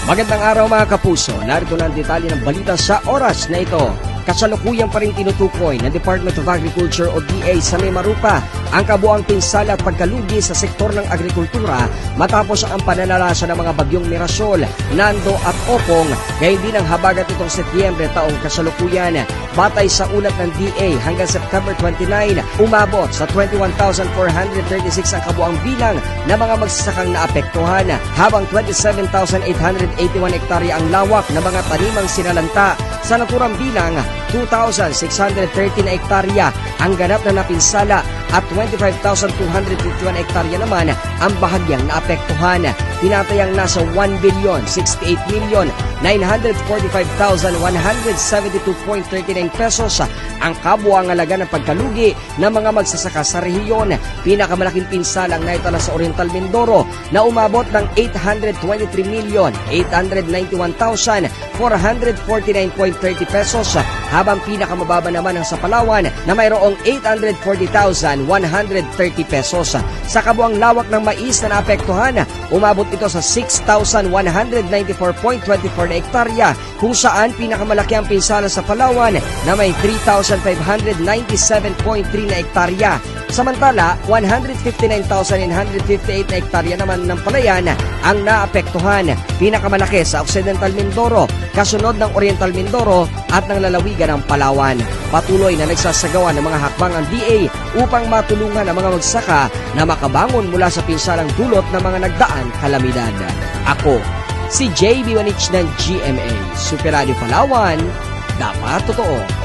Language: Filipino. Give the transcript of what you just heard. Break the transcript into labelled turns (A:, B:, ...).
A: Magandang araw mga kapuso, narito na ang detalye ng balita sa oras na ito. Kasalukuyan pa rin tinutukoy ng Department of Agriculture o DA sa Mimarupa ang kabuang pinsala at pagkalugi sa sektor ng agrikultura matapos ang pananalasa ng mga bagyong Mirasol, Nando at Opong, gayon din ang habagat itong Setyembre taong kasalukuyan. Batay sa ulat ng DA hanggang September 29, umabot sa 21,436 ang kabuang bilang ng mga magsasakang naapektuhan, habang 27,881 hektarya ang lawak ng mga tanimang sinalanta. Sa naturang bilang, 2,613 na hektarya ang ganap na napinsala at 25,251 hektarya naman ang bahagyang naapektuhan. Tinatayang nasa 1,068,945,172.39 pesos ang kabuang halaga ng pagkalugi ng mga magsasaka sa rehiyon. Pinakamalaking pinsalang naitala sa Oriental Mindoro na umabot ng 823,891,449.30 pesos, habang pinakamababa naman ang sa Palawan na mayroong 840,130 pesos. Sa kabuang lawak ng mais na naapektuhan, umabot ito sa 6,194.24 na hektarya, kung saan pinakamalaki ang pinsala sa Palawan na may 3,597.3 na hektarya. Samantala, 159,958 na hektarya naman ng palayan ang naapektuhan. Pinakamalaki sa Occidental Mindoro, kasunod ng Oriental Mindoro at ng lalawigan ng Palawan. Patuloy na nagsasagawa ng mga hakbang ang DA upang matulungan ang mga magsaka na makabangon mula sa pinsalang dulot ng mga nagdaang kalamidad. Ako, si JB Wanich ng GMA, Super Radio Palawan, dapat totoo.